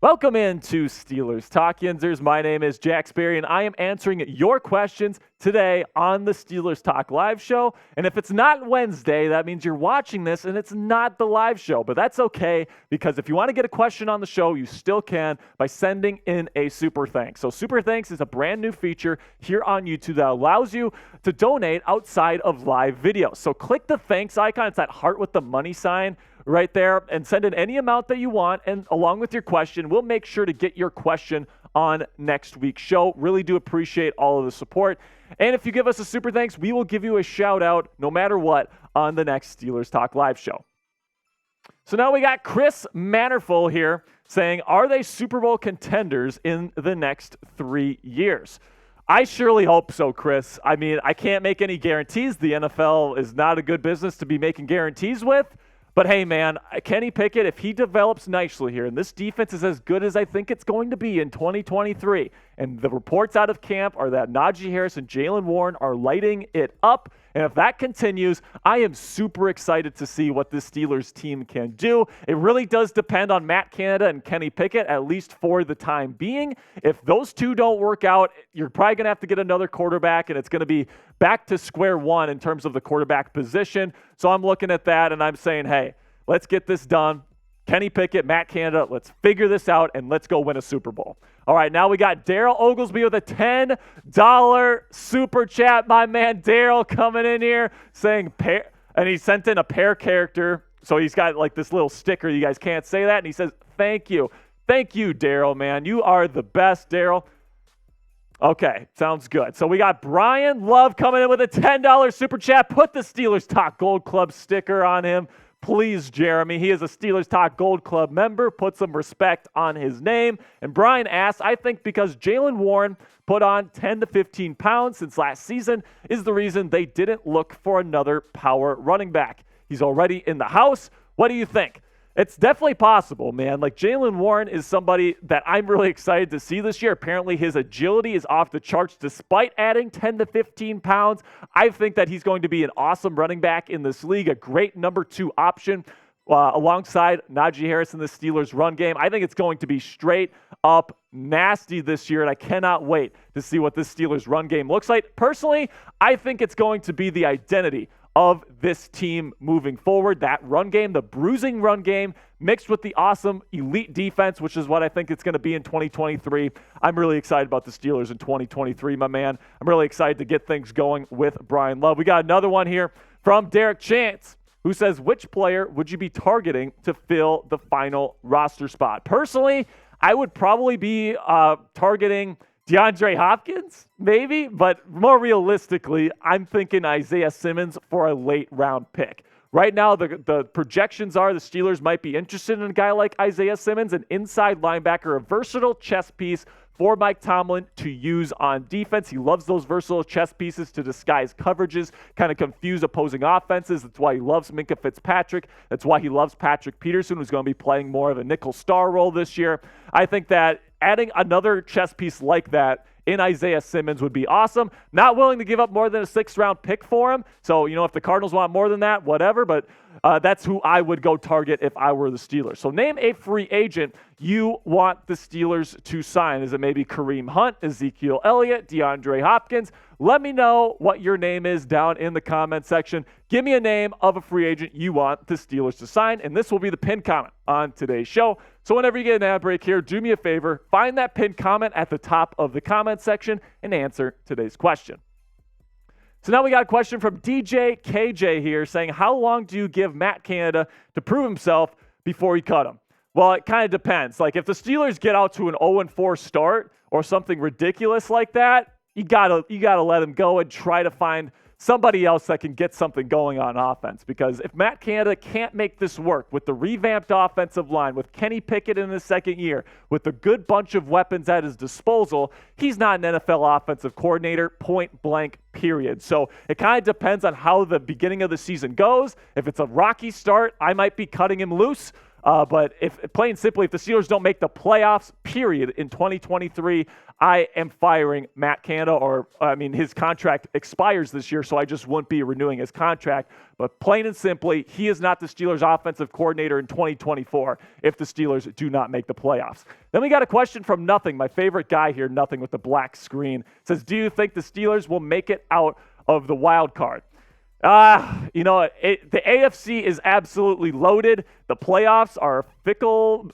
Welcome into Steelers Talk Yinzers. My name is Jack Sperry, and I am answering your questions today on the Steelers Talk live show. And if it's not Wednesday, that means you're watching this and it's not the live show. But that's okay, because if you want to get a question on the show, you still can by sending in a super thanks. So super thanks is a brand new feature here on YouTube that allows you to donate outside of live videos. So click the thanks icon. It's that heart with the money sign right there, and send in any amount that you want, and along with your question, we'll make sure to get your question on next week's show. Really do appreciate all of the support. And if you give us a super thanks, we will give you a shout out no matter what on the next Steelers Talk live show. So now we got Chris Mannerful here saying, are they Super Bowl contenders in the next 3 years? I surely hope so, Chris. I mean, I can't make any guarantees. The NFL is not a good business to be making guarantees with. But hey, man, Kenny Pickett, if he develops nicely here, and this defense is as good as I think it's going to be in 2023, and the reports out of camp are that Najee Harris and Jaylen Warren are lighting it up, and if that continues, I am super excited to see what this Steelers team can do. It really does depend on Matt Canada and Kenny Pickett, at least for the time being. If those two don't work out, you're probably going to have to get another quarterback, and it's going to be back to square one in terms of the quarterback position. So I'm looking at that, and I'm saying, hey, let's get this done. Kenny Pickett, Matt Canada, let's figure this out, and let's go win a Super Bowl. All right, now we got Daryl Oglesby with a $10 super chat. My man Daryl coming in here saying, and he sent in a pair character. So he's got like this little sticker. You guys can't say that. And he says, thank you. Thank you, Daryl, man. You are the best, Daryl. Okay, sounds good. So we got Brian Love coming in with a $10 super chat. Put the Steelers Talk Gold Club sticker on him. Please, Jeremy. He is a Steelers Talk Gold Club member. Put some respect on his name. And Brian asks, I think because Jaylen Warren put on 10 to 15 pounds since last season is the reason they didn't look for another power running back. He's already in the house. What do you think? It's definitely possible, man. Like, Jaylen Warren is somebody that I'm really excited to see this year. Apparently, his agility is off the charts despite adding 10 to 15 pounds. I think that he's going to be an awesome running back in this league, a great number 2 option alongside Najee Harris in the Steelers' run game. I think it's going to be straight up nasty this year, and I cannot wait to see what this Steelers' run game looks like. Personally, I think it's going to be the identity of this team moving forward. That run game, the bruising run game, mixed with the awesome elite defense, which is what I think it's going to be in 2023. I'm really excited about the Steelers in 2023, my man. I'm really excited to get things going with Brian Love. We got another one here from Derek Chance, who says, which player would you be targeting to fill the final roster spot? Personally, I would probably be targeting DeAndre Hopkins, maybe, but more realistically, I'm thinking Isaiah Simmons for a late round pick. Right now, the projections are the Steelers might be interested in a guy like Isaiah Simmons, an inside linebacker, a versatile chess piece for Mike Tomlin to use on defense. He loves those versatile chess pieces to disguise coverages, kind of confuse opposing offenses. That's why he loves Minkah Fitzpatrick. That's why he loves Patrick Peterson, who's going to be playing more of a nickel star role this year. I think that adding another chess piece like that in Isaiah Simmons would be awesome. Not willing to give up more than a 6th-round pick for him. So, if the Cardinals want more than that, whatever. But that's who I would go target if I were the Steelers. So name a free agent you want the Steelers to sign. Is it maybe Kareem Hunt, Ezekiel Elliott, DeAndre Hopkins? Let me know what your name is down in the comment section. Give me a name of a free agent you want the Steelers to sign, and this will be the pinned comment on today's show. So whenever you get an ad break here, do me a favor, find that pinned comment at the top of the comment section and answer today's question. So now we got a question from DJ KJ here saying, how long do you give Matt Canada to prove himself before you cut him? Well, it kind of depends. Like, if the Steelers get out to an 0-4 start or something ridiculous like that, you gotta let him go and try to find somebody else that can get something going on offense. Because if Matt Canada can't make this work with the revamped offensive line, with Kenny Pickett in his second year, with a good bunch of weapons at his disposal, he's not an NFL offensive coordinator, point blank, period. So it kind of depends on how the beginning of the season goes. If it's a rocky start, I might be cutting him loose. But if plain simply, if the Steelers don't make the playoffs, period, in 2023, I am firing Matt Canada, his contract expires this year, so I just wouldn't be renewing his contract. But plain and simply, he is not the Steelers offensive coordinator in 2024 if the Steelers do not make the playoffs. Then we got a question from Nothing, my favorite guy here, Nothing with the black screen. It says, do you think the Steelers will make it out of the wild card? The AFC is absolutely loaded. The playoffs are a fickle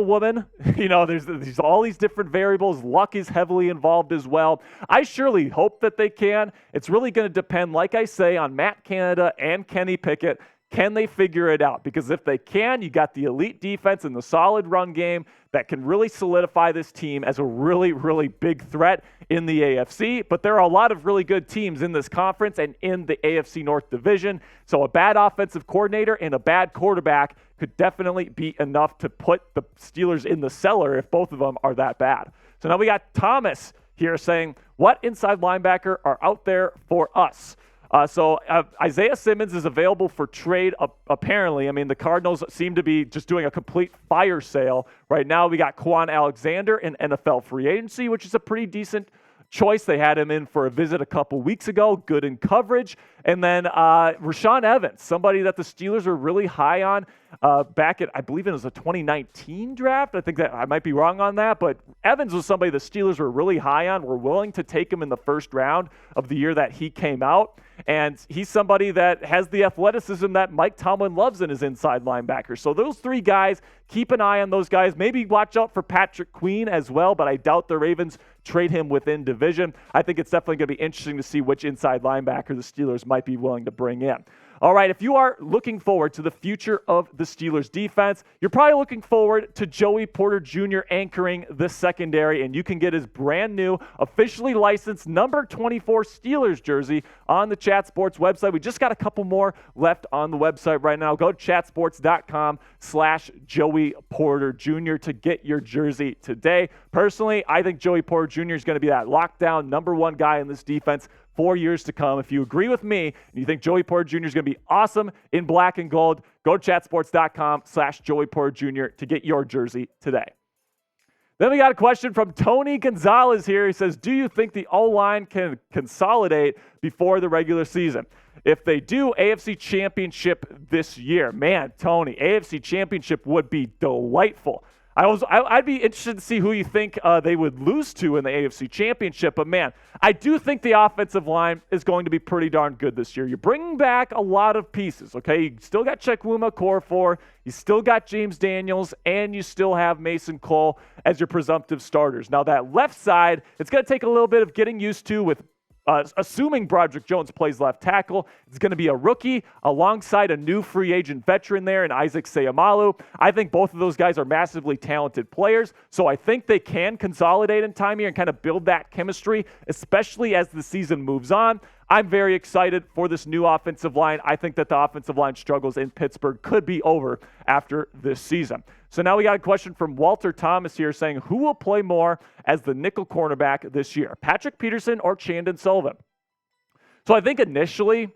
woman. There's all these different variables. Luck is heavily involved as well. I surely hope that they can. It's really going to depend, like I say, on Matt Canada and Kenny Pickett. Can they figure it out? Because if they can, you got the elite defense and the solid run game that can really solidify this team as a really, really big threat in the AFC. But there are a lot of really good teams in this conference and in the AFC North division. So a bad offensive coordinator and a bad quarterback could definitely be enough to put the Steelers in the cellar if both of them are that bad. So now we got Thomas here saying, what inside linebacker are out there for us? Isaiah Simmons is available for trade, apparently. The Cardinals seem to be just doing a complete fire sale. Right now, we got Quan Alexander in NFL free agency, which is a pretty decent choice. They had him in for a visit a couple weeks ago, good in coverage. And then Rashaan Evans, somebody that the Steelers were really high on back at, I believe it was a 2019 draft. I think that I might be wrong on that, but Evans was somebody the Steelers were really high on, were willing to take him in the first round of the year that he came out. And he's somebody that has the athleticism that Mike Tomlin loves in his inside linebacker. So those three guys, keep an eye on those guys. Maybe watch out for Patrick Queen as well, but I doubt the Ravens trade him within division. I think it's definitely going to be interesting to see which inside linebacker the Steelers might be willing to bring in. All right, if you are looking forward to the future of the Steelers defense, you're probably looking forward to Joey Porter Jr. anchoring the secondary, and you can get his brand new, officially licensed number 24 Steelers jersey on the Chat Sports website. We just got a couple more left on the website right now. Go to chatsports.com/Joey Porter Jr. to get your jersey today. Personally, I think Joey Porter Jr. is going to be that lockdown number one guy in this defense for years to come. If you agree with me and you think Joey Porter Jr. is going to be awesome in black and gold, go to chatsports.com/Joey Porter Jr. to get your jersey today. Then we got a question from Tony Gonzalez here. He says, do you think the O-line can consolidate before the regular season? If they do, AFC Championship this year. Man, Tony, AFC Championship would be delightful. I'd be interested to see who you think they would lose to in the AFC Championship. But, man, I do think the offensive line is going to be pretty darn good this year. You're bringing back a lot of pieces, okay? You still got Chukwuma Okorafor, you still got James Daniels, and you still have Mason Cole as your presumptive starters. Now, that left side, it's going to take a little bit of getting used to with assuming Broderick Jones plays left tackle. It's going to be a rookie alongside a new free agent veteran there in Isaac Seumalo. I think both of those guys are massively talented players, so I think they can consolidate in time here and kind of build that chemistry, especially as the season moves on. I'm very excited for this new offensive line. I think that the offensive line struggles in Pittsburgh could be over after this season. So now we got a question from Walter Thomas here saying, who will play more as the nickel cornerback this year, Patrick Peterson or Chandon Sullivan? So I think initially,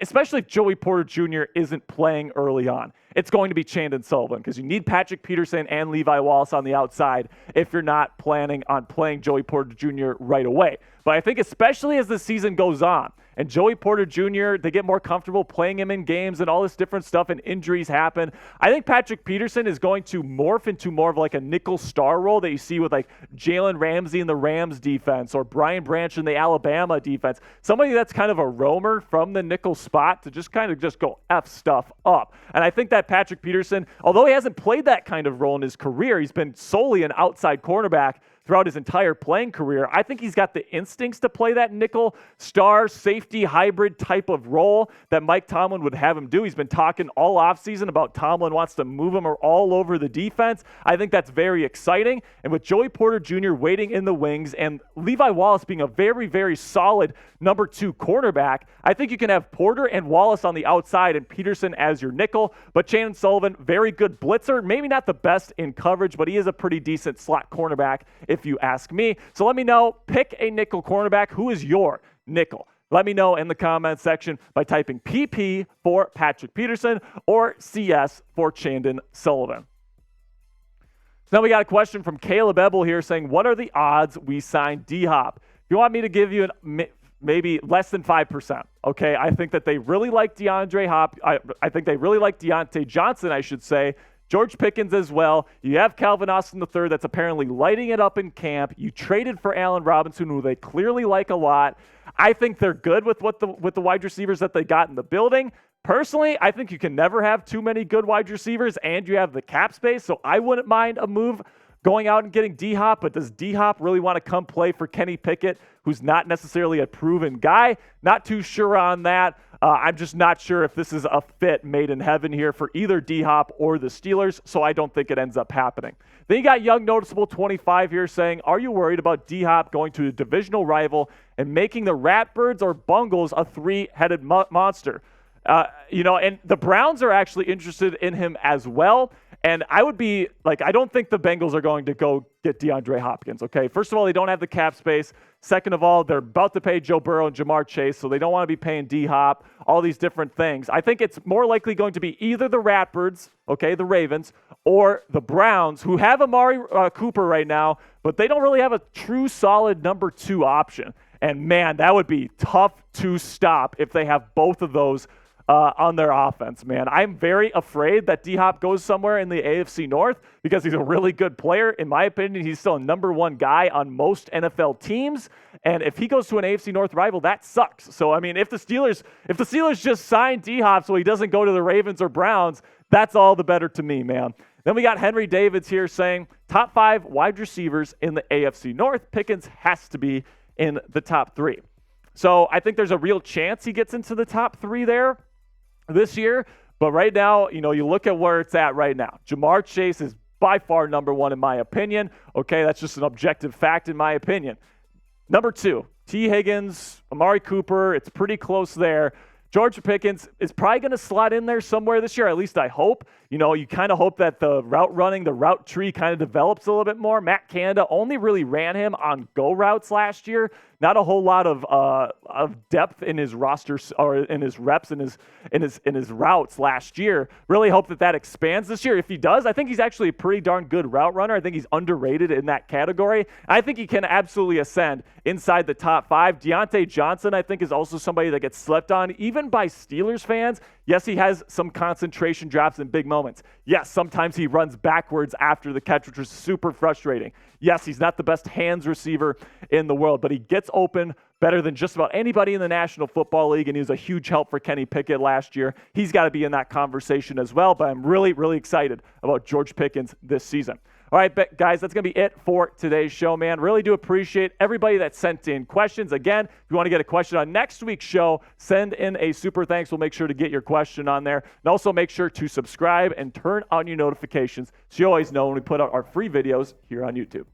especially if Joey Porter Jr. isn't playing early on, it's going to be Chandon Sullivan because you need Patrick Peterson and Levi Wallace on the outside if you're not planning on playing Joey Porter Jr. right away. But I think especially as the season goes on and Joey Porter Jr., they get more comfortable playing him in games and all this different stuff and injuries happen, I think Patrick Peterson is going to morph into more of like a nickel star role that you see with like Jalen Ramsey in the Rams defense or Brian Branch in the Alabama defense. Somebody that's kind of a roamer from the nickel spot to just kind of just go F stuff up. And I think that Patrick Peterson, although he hasn't played that kind of role in his career, he's been solely an outside cornerback throughout his entire playing career. I think he's got the instincts to play that nickel star safety hybrid type of role that Mike Tomlin would have him do. He's been talking all offseason about Tomlin wants to move him all over the defense. I think that's very exciting. And with Joey Porter Jr. waiting in the wings and Levi Wallace being a very, very solid number 2 cornerback, I think you can have Porter and Wallace on the outside and Peterson as your nickel. But Chandon Sullivan, very good blitzer. Maybe not the best in coverage, but he is a pretty decent slot cornerback if you ask me. So let me know, pick a nickel cornerback. Who is your nickel? Let me know in the comments section by typing PP for Patrick Peterson or CS for Chandon Sullivan. Now we got a question from Caleb Ebel here saying, what are the odds we sign D-Hop? If you want me to give you maybe less than 5%, okay? I think that they really like DeAndre Hopkins. I think they really like Deontay Johnson, I should say. George Pickens as well. You have Calvin Austin III that's apparently lighting it up in camp. You traded for Allen Robinson, who they clearly like a lot. I think they're good with the wide receivers that they got in the building. Personally, I think you can never have too many good wide receivers, and you have the cap space, so I wouldn't mind a move going out and getting D-Hop, but does D-Hop really want to come play for Kenny Pickett, who's not necessarily a proven guy? Not too sure on that. I'm just not sure if this is a fit made in heaven here for either D-Hop or the Steelers, so I don't think it ends up happening. Then you got Young Noticeable 25 here saying, are you worried about D-Hop going to a divisional rival and making the Ratbirds or Bungles a three-headed monster? And the Browns are actually interested in him as well. And I would be like, I don't think the Bengals are going to go get DeAndre Hopkins, okay? First of all, they don't have the cap space. Second of all, they're about to pay Joe Burrow and Jamar Chase, so they don't want to be paying D-Hop, all these different things. I think it's more likely going to be either the Ratbirds, okay, the Ravens, or the Browns, who have Amari Cooper right now, but they don't really have a true solid number 2 option. And, man, that would be tough to stop if they have both of those on their offense, man. I'm very afraid that D-Hop goes somewhere in the AFC North because he's a really good player. In my opinion, he's still a number 1 guy on most NFL teams. And if he goes to an AFC North rival, that sucks. So, I mean, if the Steelers just sign D-Hop so he doesn't go to the Ravens or Browns, that's all the better to me, man. Then we got Henry Davids here saying, top 5 wide receivers in the AFC North. Pickens has to be in the top 3. So I think there's a real chance he gets into the top 3 there this year, but right now, you look at where it's at right now. Jamar Chase is by far number 1 in my opinion. Okay, that's just an objective fact in my opinion. Number 2, T. Higgins, Amari Cooper, it's pretty close there. George Pickens is probably going to slot in there somewhere this year, at least I hope. You kind of hope that the route running, the route tree kind of develops a little bit more. Matt Canada only really ran him on go routes last year. Not a whole lot of depth in his roster or in his reps in his routes last year. Really hope that expands this year. If he does, I think he's actually a pretty darn good route runner. I think he's underrated in that category. I think he can absolutely ascend inside the top 5. Deontay Johnson, I think, is also somebody that gets slept on, even by Steelers fans. Yes, he has some concentration drops in big moments. Yes, sometimes he runs backwards after the catch, which is super frustrating. Yes, he's not the best hands receiver in the world, but he gets open better than just about anybody in the National Football League, and he was a huge help for Kenny Pickett last year. He's got to be in that conversation as well, but I'm really, really excited about George Pickens this season. All right, guys, that's going to be it for today's show, man. Really do appreciate everybody that sent in questions. Again, if you want to get a question on next week's show, send in a super thanks. We'll make sure to get your question on there. And also make sure to subscribe and turn on your notifications so you always know when we put out our free videos here on YouTube.